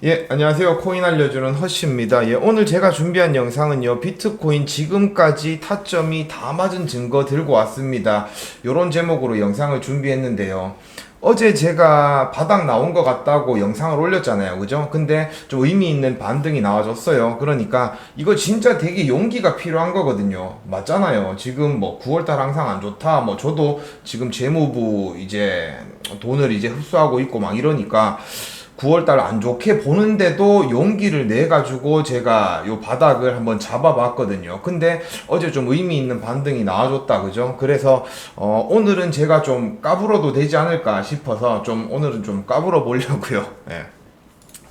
예, 안녕하세요. 코인 알려주는 허쉬입니다. 예, 오늘 제가 준비한 영상은요, 비트코인 지금까지 타점이 다 맞은 증거 들고 왔습니다. 요런 제목으로 영상을 준비했는데요. 어제 제가 바닥 나온 것 같다고 영상을 올렸잖아요. 그죠? 근데 좀 의미 있는 반등이 나와줬어요. 그러니까 이거 진짜 되게 용기가 필요한 거거든요. 맞잖아요. 지금 뭐 9월달 항상 안 좋다. 뭐 저도 지금 재무부 이제 돈을 이제 흡수하고 있고 막 이러니까 9월달 안 좋게 보는데도 용기를 내가지고 제가 요 바닥을 한번 잡아봤거든요. 근데 어제 좀 의미 있는 반등이 나와줬다, 그죠? 그래서 오늘은 제가 좀 까불어도 되지 않을까 싶어서 좀 오늘은 좀 까불어 보려고요. 예.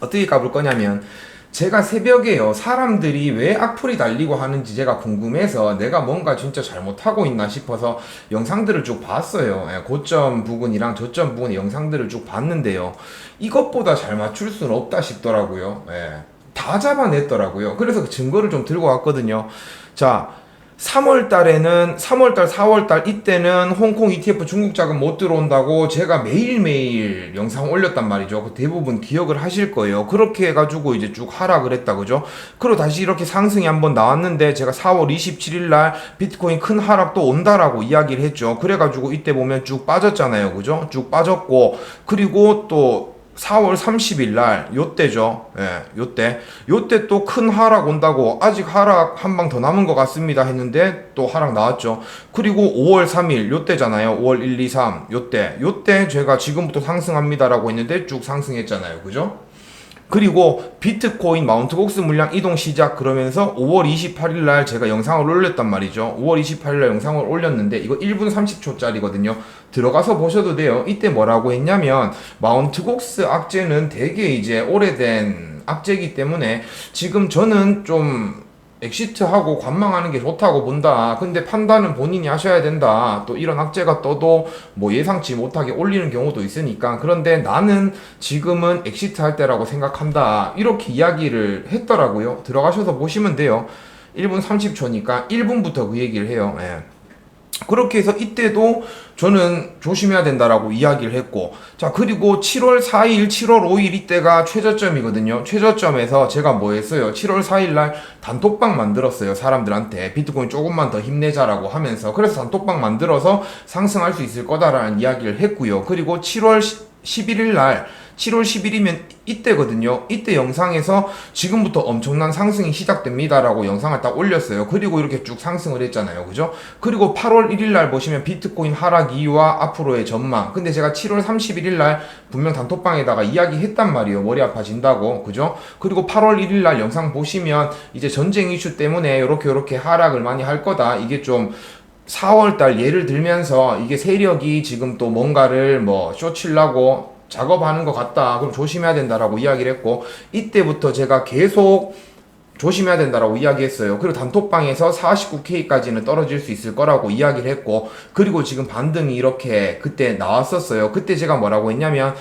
어떻게 까불 거냐면 제가 새벽에요, 사람들이 왜 악플이 달리고 하는지 제가 궁금해서 내가 뭔가 진짜 잘못하고 있나 싶어서 영상들을 쭉 봤어요. 예, 고점 부분이랑 저점 부분의 영상들을 쭉 봤는데요. 이것보다 잘 맞출 수는 없다 싶더라고요. 예, 다 잡아냈더라고요. 그래서 그 증거를 좀 들고 왔거든요. 자, 3월 달에는 3월 달, 4월 달 이때는 홍콩 ETF 중국 자금 못 들어온다고 제가 매일매일 영상 올렸단 말이죠. 그 대부분 기억을 하실 거예요. 그렇게 해가지고 이제 쭉 하락을 했다, 그죠? 그리고 다시 이렇게 상승이 한번 나왔는데 제가 4월 27일 날 비트코인 큰 하락 또 온다라고 이야기를 했죠. 그래가지고 이때 보면 쭉 빠졌잖아요, 그죠? 쭉 빠졌고, 그리고 또 4월 30일 날 요때죠. 예, 요때 또 큰 하락 온다고 아직 하락 한 방 더 남은 것 같습니다 했는데 또 하락 나왔죠. 그리고 5월 3일 요때잖아요. 5월 1, 2, 3 요때 제가 지금부터 상승합니다라고 했는데 쭉 상승했잖아요. 그죠? 그리고 비트코인 마운트곡스 물량 이동 시작 그러면서 5월 28일 날 제가 영상을 올렸단 말이죠. 5월 28일 날 영상을 올렸는데 이거 1분 30초짜리거든요. 들어가서 보셔도 돼요. 이때 뭐라고 했냐면 마운트곡스 악재는 되게 이제 오래된 악재이기 때문에 지금 저는 좀 엑시트하고 관망하는 게 좋다고 본다. 근데 판단은 본인이 하셔야 된다. 또 이런 악재가 떠도 뭐 예상치 못하게 올리는 경우도 있으니까. 그런데 나는 지금은 엑시트 할 때라고 생각한다. 이렇게 이야기를 했더라고요. 들어가셔서 보시면 돼요. 1분 30초니까 1분부터 그 얘기를 해요. 예. 그렇게 해서 이때도 저는 조심해야 된다라고 이야기를 했고, 자, 그리고 7월 4일, 7월 5일 이때가 최저점이거든요. 최저점에서 제가 뭐 했어요? 7월 4일 날 단톡방 만들었어요. 사람들한테 비트코인 조금만 더 힘내자라고 하면서. 그래서 단톡방 만들어서 상승할 수 있을 거다라는 이야기를 했고요. 그리고 7월 11일 날 7월 10일이면 이때거든요. 이때 영상에서 지금부터 엄청난 상승이 시작됩니다라고 영상을 딱 올렸어요. 그리고 이렇게 쭉 상승을 했잖아요. 그죠? 그리고 8월 1일 날 보시면 비트코인 하락 이유와 앞으로의 전망. 근데 제가 7월 31일 날 분명 단톡방에다가 이야기했단 말이에요. 머리 아파진다고. 그죠? 그리고 8월 1일 날 영상 보시면 이제 전쟁 이슈 때문에 요렇게 하락을 많이 할 거다. 이게 좀 4월달 예를 들면서 이게 세력이 지금 또 뭔가를 뭐 쇼치려고 작업하는 것 같다. 그럼 조심해야 된다라고 이야기를 했고, 이때부터 제가 계속 조심해야 된다라고 이야기했어요. 그리고 단톡방에서 49K까지는 떨어질 수 있을 거라고 이야기를 했고, 그리고 지금 반등이 이렇게 그때 나왔었어요. 그때 제가 뭐라고 했냐면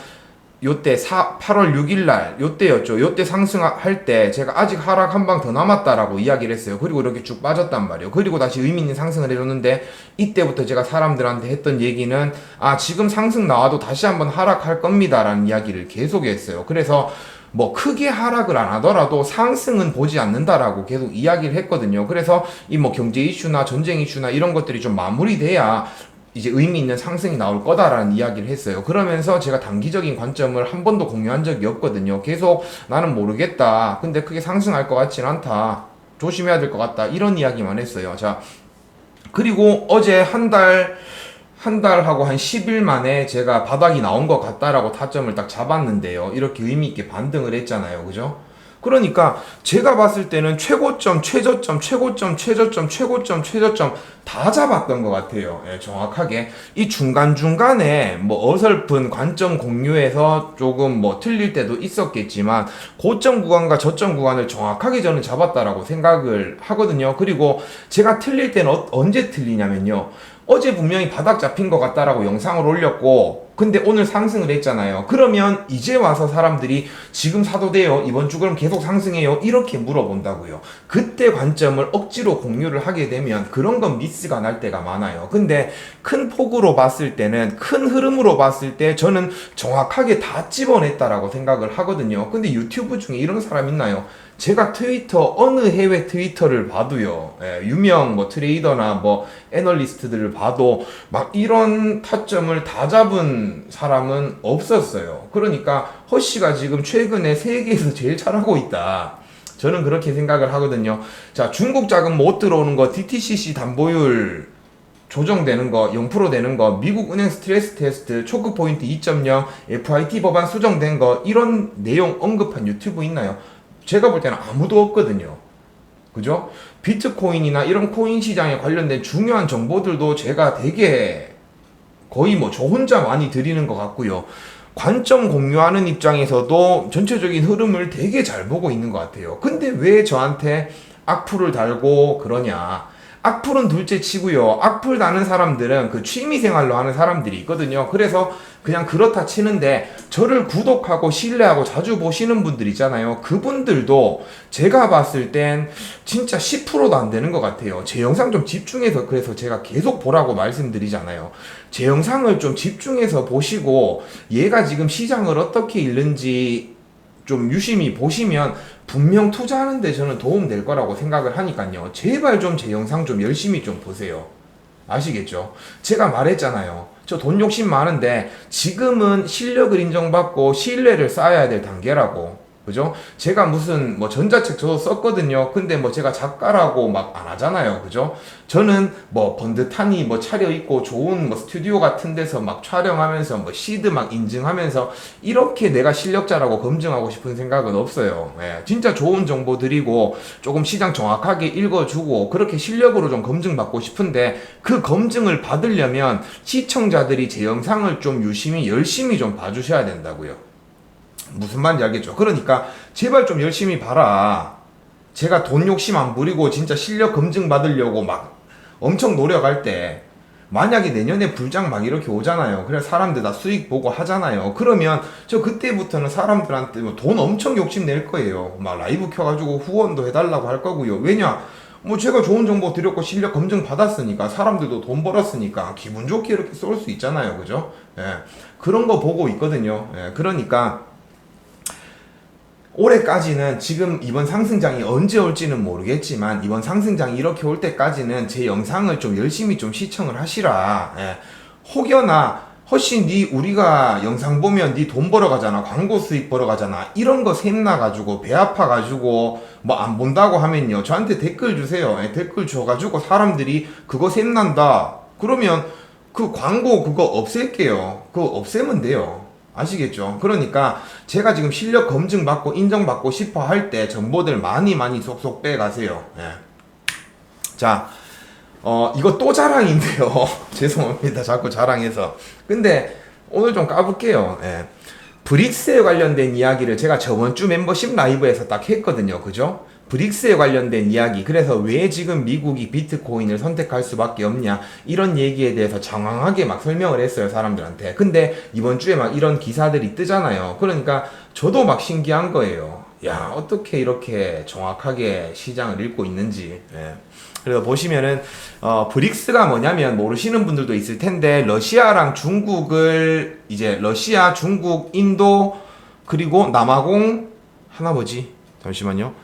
요때 8월 6일날 요때였죠. 요때 상승할 때 제가 아직 하락 한 방 더 남았다라고 이야기를 했어요. 그리고 이렇게 쭉 빠졌단 말이에요. 그리고 다시 의미 있는 상승을 해줬는데, 이때부터 제가 사람들한테 했던 얘기는 지금 상승 나와도 다시 한번 하락할 겁니다라는 이야기를 계속 했어요. 그래서 뭐 크게 하락을 안 하더라도 상승은 보지 않는다라고 계속 이야기를 했거든요. 그래서 이 뭐 경제 이슈나 전쟁 이슈나 이런 것들이 좀 마무리돼야 이제 의미 있는 상승이 나올 거다라는 이야기를 했어요. 그러면서 제가 단기적인 관점을 한 번도 공유한 적이 없거든요. 계속 나는 모르겠다. 근데 크게 상승할 것 같진 않다. 조심해야 될 것 같다. 이런 이야기만 했어요. 자, 그리고 어제 한 달하고 한 10일 만에 제가 바닥이 나온 것 같다라고 타점을 딱 잡았는데요. 이렇게 의미 있게 반등을 했잖아요. 그죠? 그러니까 제가 봤을 때는 최고점, 최저점, 최고점, 최저점, 최고점, 최저점 다 잡았던 것 같아요. 예, 정확하게. 이 중간중간에 뭐 어설픈 관점 공유에서 조금 뭐 틀릴 때도 있었겠지만 고점 구간과 저점 구간을 정확하게 저는 잡았다라고 생각을 하거든요. 그리고 제가 틀릴 때는 언제 틀리냐면요. 어제 분명히 바닥 잡힌 것 같다라고 영상을 올렸고, 근데 오늘 상승을 했잖아요. 그러면 이제 와서 사람들이 지금 사도 돼요? 이번 주 그럼 계속 상승해요? 이렇게 물어본다고요. 그때 관점을 억지로 공유를 하게 되면 그런 건 미스가 날 때가 많아요. 근데 큰 폭으로 봤을 때는, 큰 흐름으로 봤을 때 저는 정확하게 다 집어냈다라고 생각을 하거든요. 근데 유튜브 중에 이런 사람 있나요? 제가 트위터, 어느 해외 트위터를 봐도요, 유명 뭐 트레이더나 뭐 애널리스트들을 봐도 막 이런 타점을 다 잡은 사람은 없었어요. 그러니까 허씨가 지금 최근에 세계에서 제일 잘하고 있다. 저는 그렇게 생각을 하거든요. 자, 중국 자금 못 들어오는 거, DTCC 담보율 조정되는 거, 0% 되는 거, 미국 은행 스트레스 테스트, 초크 포인트 2.0, FIT 법안 수정된 거, 이런 내용 언급한 유튜브 있나요? 제가 볼 때는 아무도 없거든요. 그죠? 비트코인이나 이런 코인 시장에 관련된 중요한 정보들도 제가 되게 거의 뭐 저 혼자 많이 드리는 것 같고요. 관점 공유하는 입장에서도 전체적인 흐름을 되게 잘 보고 있는 것 같아요. 근데 왜 저한테 악플을 달고 그러냐? 악플은 둘째 치고요. 악플 다는 사람들은 그 취미생활로 하는 사람들이 있거든요. 그래서 그냥 그렇다 치는데, 저를 구독하고 신뢰하고 자주 보시는 분들 있잖아요. 그분들도 제가 봤을 땐 진짜 10%도 안 되는 것 같아요. 제 영상 좀 집중해서, 그래서 제가 계속 보라고 말씀드리잖아요. 제 영상을 좀 집중해서 보시고 얘가 지금 시장을 어떻게 읽는지 좀 유심히 보시면 분명 투자하는데 저는 도움 될 거라고 생각을 하니까요. 제발 좀 제 영상 좀 열심히 좀 보세요. 아시겠죠? 제가 말했잖아요. 저 돈 욕심 많은데 지금은 실력을 인정받고 신뢰를 쌓아야 될 단계라고. 그죠? 제가 무슨 뭐 전자책 저도 썼거든요. 근데 뭐 제가 작가라고 막 안 하잖아요. 그죠? 저는 뭐 번듯하니 뭐 차려입고 좋은 뭐 스튜디오 같은 데서 막 촬영하면서 뭐 시드 막 인증하면서 이렇게 내가 실력자라고 검증하고 싶은 생각은 없어요. 예, 진짜 좋은 정보 드리고 조금 시장 정확하게 읽어주고 그렇게 실력으로 좀 검증받고 싶은데, 그 검증을 받으려면 시청자들이 제 영상을 좀 유심히 열심히 좀 봐주셔야 된다고요. 무슨 말인지 알겠죠? 그러니까 제발 좀 열심히 봐라. 제가 돈 욕심 안 부리고 진짜 실력 검증 받으려고 막 엄청 노력할 때, 만약에 내년에 불장 막 이렇게 오잖아요. 그래서 사람들 다 수익 보고 하잖아요. 그러면 저 그때부터는 사람들한테 돈 엄청 욕심 낼 거예요. 막 라이브 켜가지고 후원도 해달라고 할 거고요. 왜냐? 뭐 제가 좋은 정보 드렸고 실력 검증 받았으니까, 사람들도 돈 벌었으니까 기분 좋게 이렇게 쏠 수 있잖아요. 그죠? 예. 그런 거 보고 있거든요. 예. 그러니까 올해까지는, 지금 이번 상승장이 언제 올지는 모르겠지만 이번 상승장이 이렇게 올 때까지는 제 영상을 좀 열심히 좀 시청을 하시라. 예. 혹여나 훨씬 우리가 영상 보면 니 돈 벌어가잖아, 광고 수익 벌어가잖아, 이런 거 샘나가지고 배 아파가지고 뭐 안 본다고 하면요, 저한테 댓글 주세요. 예. 댓글 줘가지고 사람들이 그거 샘난다 그러면 그 광고 그거 없앨게요. 그거 없애면 돼요. 아시겠죠? 그러니까 제가 지금 실력 검증받고 인정받고 싶어 할 때 정보들 많이 쏙쏙 빼가세요. 예. 자, 이거 또 자랑인데요. 죄송합니다. 자꾸 자랑해서. 근데 오늘 좀 까볼게요. 예. 브릭스에 관련된 이야기를 제가 저번 주 멤버십 라이브에서 딱 했거든요. 그죠? 브릭스에 관련된 이야기, 그래서 왜 지금 미국이 비트코인을 선택할 수밖에 없냐, 이런 얘기에 대해서 장황하게 막 설명을 했어요, 사람들한테. 근데 이번 주에 막 이런 기사들이 뜨잖아요. 그러니까 저도 막 신기한 거예요. 야, 어떻게 이렇게 정확하게 시장을 읽고 있는지. 예. 그래서 보시면은 브릭스가 뭐냐면 모르시는 분들도 있을 텐데, 러시아랑 중국을 이제 러시아, 중국, 인도, 그리고 남아공 하나 뭐지? 잠시만요.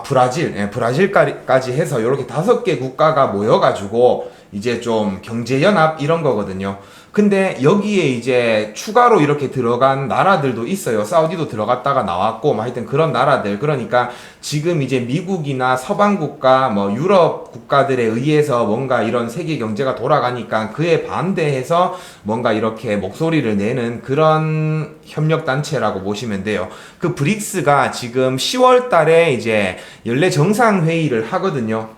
브라질, 예, 브라질까지 해서 이렇게 5개 국가가 모여가지고 이제 좀 경제연합 이런 거거든요. 근데 여기에 이제 추가로 이렇게 들어간 나라들도 있어요. 사우디도 들어갔다가 나왔고, 뭐 하여튼 그런 나라들. 그러니까 지금 이제 미국이나 서방 국가, 뭐 유럽 국가들에 의해서 뭔가 이런 세계 경제가 돌아가니까 그에 반대해서 뭔가 이렇게 목소리를 내는 그런 협력단체라고 보시면 돼요. 그 브릭스가 지금 10월 달에 이제 연례 정상회의를 하거든요.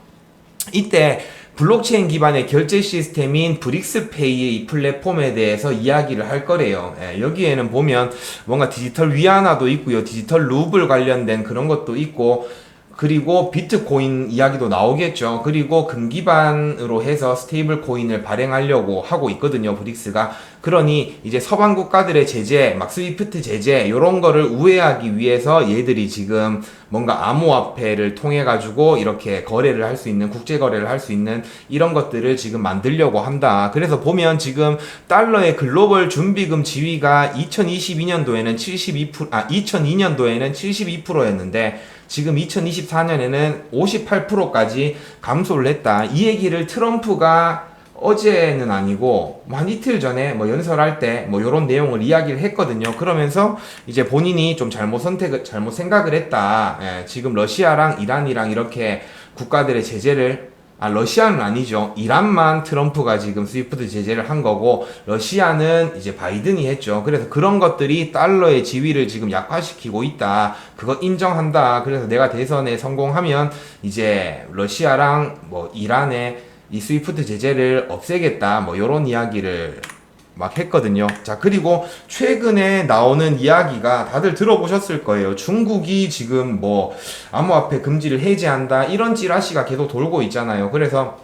이때 블록체인 기반의 결제 시스템인 브릭스페이의 이 플랫폼에 대해서 이야기를 할 거래요. 예, 여기에는 보면 뭔가 디지털 위안화도 있고요. 디지털 루블 관련된 그런 것도 있고, 그리고 비트코인 이야기도 나오겠죠. 그리고 금 기반으로 해서 스테이블 코인을 발행하려고 하고 있거든요, 브릭스가. 그러니 이제 서방 국가들의 제재, 막 스위프트 제재 요런 거를 우회하기 위해서 얘들이 지금 뭔가 암호화폐를 통해 가지고 이렇게 거래를 할 수 있는, 국제 거래를 할 수 있는 이런 것들을 지금 만들려고 한다. 그래서 보면 지금 달러의 글로벌 준비금 지위가 2022년도에는 2002년도에는 72%였는데 지금 2024년에는 58%까지 감소를 했다. 이 얘기를 트럼프가 어제는 아니고 한 이틀 전에 뭐 연설할 때 뭐 요런 내용을 이야기를 했거든요. 그러면서 이제 본인이 좀 잘못 생각을 했다. 예, 지금 러시아랑 이란이랑 이렇게 국가들의 제재를 러시아는 아니죠. 이란만 트럼프가 지금 스위프트 제재를 한 거고 러시아는 이제 바이든이 했죠. 그래서 그런 것들이 달러의 지위를 지금 약화시키고 있다. 그거 인정한다. 그래서 내가 대선에 성공하면 이제 러시아랑 뭐 이란의 이 스위프트 제재를 없애겠다. 뭐 요런 이야기를 막 했거든요. 자, 그리고 최근에 나오는 이야기가 다들 들어보셨을 거예요. 중국이 지금 뭐 암호화폐 금지를 해제한다 이런 찌라시가 계속 돌고 있잖아요. 그래서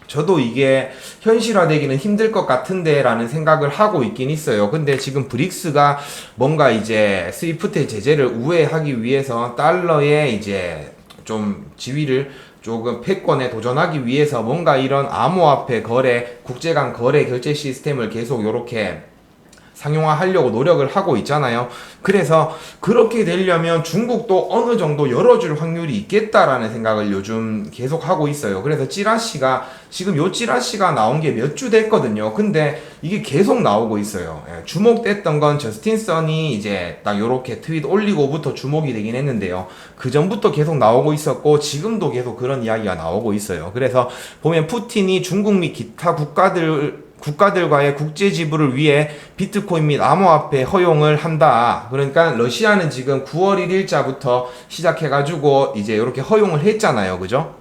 저도 이게 현실화되기는 힘들 것 같은데 라는 생각을 하고 있긴 있어요. 근데 지금 브릭스가 뭔가 이제 스위프트 제재를 우회하기 위해서 달러의 이제 좀 지위를 조금 패권에 도전하기 위해서 뭔가 이런 암호화폐 거래, 국제 간 거래 결제 시스템을 계속 요렇게 상용화하려고 노력을 하고 있잖아요. 그래서 그렇게 되려면 중국도 어느 정도 열어줄 확률이 있겠다라는 생각을 요즘 계속 하고 있어요. 그래서 찌라시가 지금 요 찌라시가 나온 게 몇 주 됐거든요. 근데 이게 계속 나오고 있어요. 예, 주목됐던 건 저스틴 선이 이제 딱 요렇게 트윗 올리고부터 주목이 되긴 했는데요. 그 전부터 계속 나오고 있었고 지금도 계속 그런 이야기가 나오고 있어요. 그래서 보면 푸틴이 중국 및 기타 국가들과의 국제 지불을 위해 비트코인 및 암호화폐 허용을 한다. 그러니까 러시아는 지금 9월 1일자부터 시작해가지고 이제 이렇게 허용을 했잖아요. 그죠?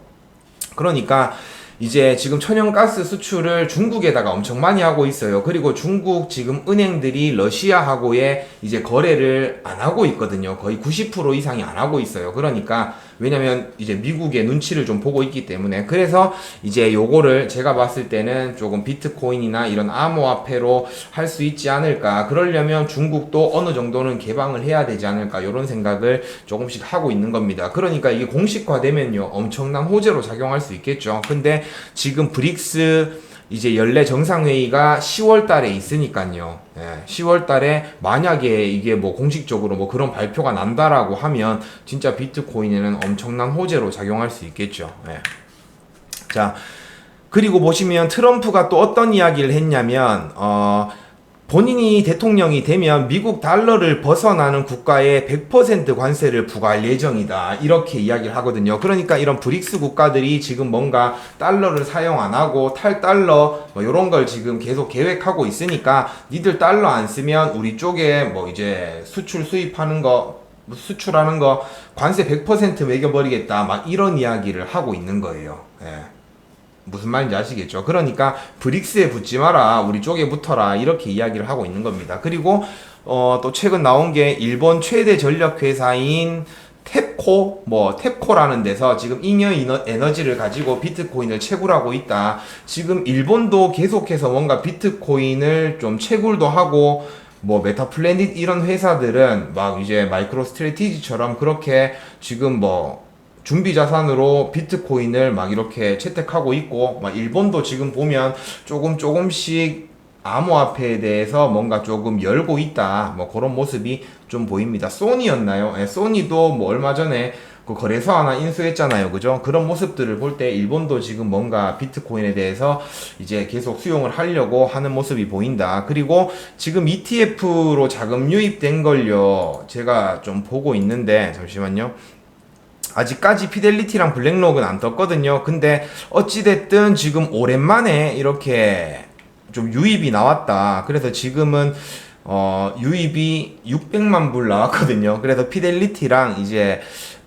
그러니까 이제 지금 천연가스 수출을 중국에다가 엄청 많이 하고 있어요. 그리고 중국 지금 은행들이 러시아하고의 이제 거래를 안 하고 있거든요. 거의 90% 이상이 안 하고 있어요. 그러니까 왜냐면 이제 미국의 눈치를 좀 보고 있기 때문에. 그래서 이제 요거를 제가 봤을 때는 조금 비트코인이나 이런 암호화폐로 할 수 있지 않을까. 그러려면 중국도 어느 정도는 개방을 해야 되지 않을까. 요런 생각을 조금씩 하고 있는 겁니다. 그러니까 이게 공식화되면요 엄청난 호재로 작용할 수 있겠죠. 근데 지금 브릭스 이제 연례 정상회의가 10월 달에 있으니까요. 예, 10월 달에 만약에 이게 뭐 공식적으로 뭐 그런 발표가 난다라고 하면 진짜 비트코인에는 엄청난 호재로 작용할 수 있겠죠. 예. 자, 그리고 보시면 트럼프가 또 어떤 이야기를 했냐면, 본인이 대통령이 되면 미국 달러를 벗어나는 국가에 100% 관세를 부과할 예정이다. 이렇게 이야기를 하거든요. 그러니까 이런 브릭스 국가들이 지금 뭔가 달러를 사용 안 하고 탈달러 뭐 이런 걸 지금 계속 계획하고 있으니까 니들 달러 안 쓰면 우리 쪽에 뭐 이제 수출하는 거 관세 100% 매겨버리겠다. 막 이런 이야기를 하고 있는 거예요. 예. 무슨 말인지 아시겠죠? 그러니까 브릭스에 붙지 마라, 우리 쪽에 붙어라 이렇게 이야기를 하고 있는 겁니다. 그리고 또 최근 나온 게 일본 최대 전력 회사인 탭코라는 데서 지금 잉여 에너지를 가지고 비트코인을 채굴하고 있다. 지금 일본도 계속해서 뭔가 비트코인을 좀 채굴도 하고 뭐 메타플래닛 이런 회사들은 막 이제 마이크로 스트래티지처럼 그렇게 지금 뭐 준비 자산으로 비트코인을 막 이렇게 채택하고 있고, 막 일본도 지금 보면 조금씩 암호화폐에 대해서 뭔가 조금 열고 있다. 뭐 그런 모습이 좀 보입니다. 소니였나요? 예, 소니도 뭐 얼마 전에 그 거래소 하나 인수했잖아요. 그죠? 그런 모습들을 볼 때 일본도 지금 뭔가 비트코인에 대해서 이제 계속 수용을 하려고 하는 모습이 보인다. 그리고 지금 ETF로 자금 유입된 걸요. 제가 좀 보고 있는데, 잠시만요. 아직까지 피델리티랑 블랙록은 안 떴거든요. 근데 어찌됐든 지금 오랜만에 이렇게 좀 유입이 나왔다. 그래서 지금은 유입이 600만 불 나왔거든요. 그래서 피델리티랑 이제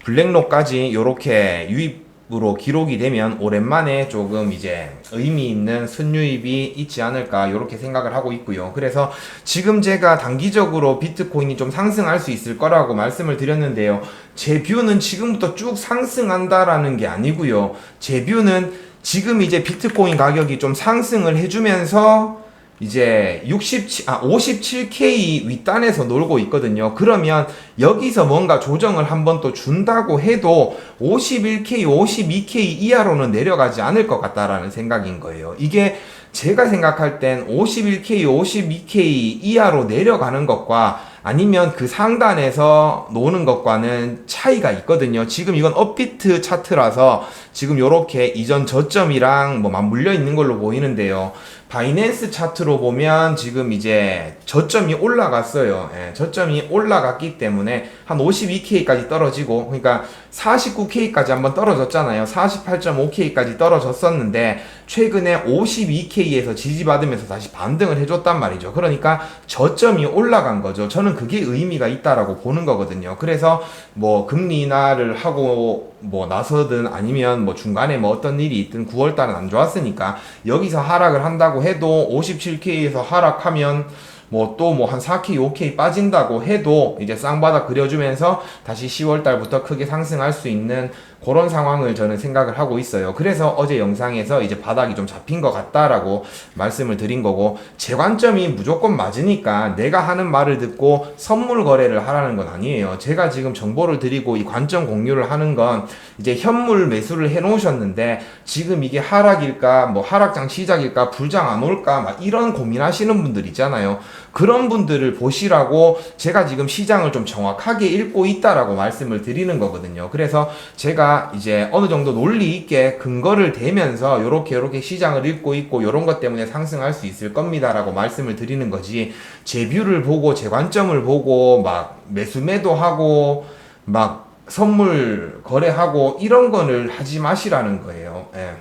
블랙록까지 요렇게 유입으로 기록이 되면 오랜만에 조금 이제 의미 있는 순유입이 있지 않을까 요렇게 생각을 하고 있고요. 그래서 지금 제가 단기적으로 비트코인이 좀 상승할 수 있을 거라고 말씀을 드렸는데요. 제 뷰는 지금부터 쭉 상승한다라는 게 아니고요. 제 뷰는 지금 이제 비트코인 가격이 좀 상승을 해주면서 이제 57K 윗단에서 놀고 있거든요. 그러면 여기서 뭔가 조정을 한번 또 준다고 해도 51K, 52K 이하로는 내려가지 않을 것 같다라는 생각인 거예요. 이게 제가 생각할 땐 51K, 52K 이하로 내려가는 것과 아니면 그 상단에서 노는 것과는 차이가 있거든요. 지금 이건 업비트 차트라서 지금 요렇게 이전 저점이랑 뭐 맞물려 있는 걸로 보이는데요. 바이낸스 차트로 보면 지금 이제 저점이 올라갔어요. 예, 저점이 올라갔기 때문에 한 52K까지 떨어지고, 그러니까 49K까지 한번 떨어졌잖아요. 48.5K까지 떨어졌었는데 최근에 52K에서 지지받으면서 다시 반등을 해줬단 말이죠. 그러니까 저점이 올라간 거죠. 저는 그게 의미가 있다라고 보는 거거든요. 그래서 뭐 금리 인하를 하고 뭐 나서든 아니면 뭐 중간에 뭐 어떤 일이 있든 9월달은 안 좋았으니까 여기서 하락을 한다고 해도 57K에서 하락하면 뭐 또 뭐 한 4K, 5K 빠진다고 해도 이제 쌍바닥 그려주면서 다시 10월달부터 크게 상승할 수 있는 그런 상황을 저는 생각을 하고 있어요. 그래서 어제 영상에서 이제 바닥이 좀 잡힌 것 같다라고 말씀을 드린 거고, 제 관점이 무조건 맞으니까 내가 하는 말을 듣고 선물 거래를 하라는 건 아니에요. 제가 지금 정보를 드리고 이 관점 공유를 하는 건 이제 현물 매수를 해 놓으셨는데 지금 이게 하락일까, 뭐 하락장 시작일까, 불장 안 올까, 막 이런 고민하시는 분들 있잖아요. 그런 분들을 보시라고 제가 지금 시장을 좀 정확하게 읽고 있다라고 말씀을 드리는 거거든요. 그래서 제가 이제 어느 정도 논리 있게 근거를 대면서 요렇게 시장을 읽고 있고 요런 것 때문에 상승할 수 있을 겁니다라고 말씀을 드리는 거지, 제 뷰를 보고 제 관점을 보고 막 매수 매도하고 막 선물 거래하고 이런 거를 하지 마시라는 거예요. 예.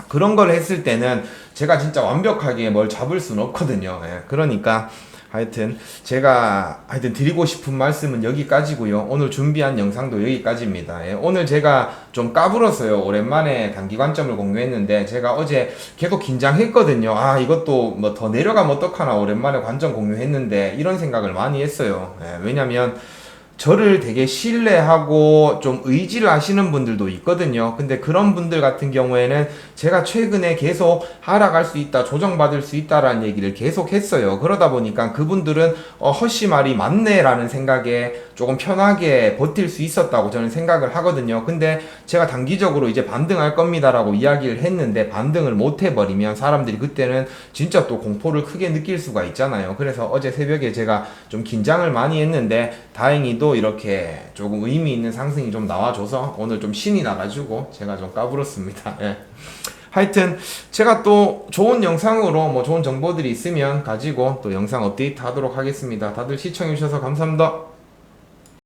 그런 걸 했을 때는 제가 진짜 완벽하게 뭘 잡을 수는 없거든요. 예. 그러니까 하여튼 제가 드리고 싶은 말씀은 여기까지고요. 오늘 준비한 영상도 여기까지입니다. 예. 오늘 제가 좀 까불었어요. 오랜만에 단기 관점을 공유했는데 제가 어제 계속 긴장했거든요. 아, 이것도 뭐 더 내려가면 어떡하나, 오랜만에 관점 공유했는데 이런 생각을 많이 했어요. 예. 왜냐면 저를 되게 신뢰하고 좀 의지를 하시는 분들도 있거든요. 근데 그런 분들 같은 경우에는 제가 최근에 계속 하락할 수 있다, 조정받을 수 있다라는 얘기를 계속 했어요. 그러다 보니까 그분들은 허씨 말이 맞네라는 생각에 조금 편하게 버틸 수 있었다고 저는 생각을 하거든요. 근데 제가 단기적으로 이제 반등할 겁니다라고 이야기를 했는데 반등을 못 해버리면 사람들이 그때는 진짜 또 공포를 크게 느낄 수가 있잖아요. 그래서 어제 새벽에 제가 좀 긴장을 많이 했는데 다행히도 이렇게 조금 의미 있는 상승이 좀 나와줘서 오늘 좀 신이 나가지고 제가 좀 까불었습니다. 예. 하여튼 제가 또 좋은 영상으로 뭐 좋은 정보들이 있으면 가지고 또 영상 업데이트 하도록 하겠습니다. 다들 시청해주셔서 감사합니다.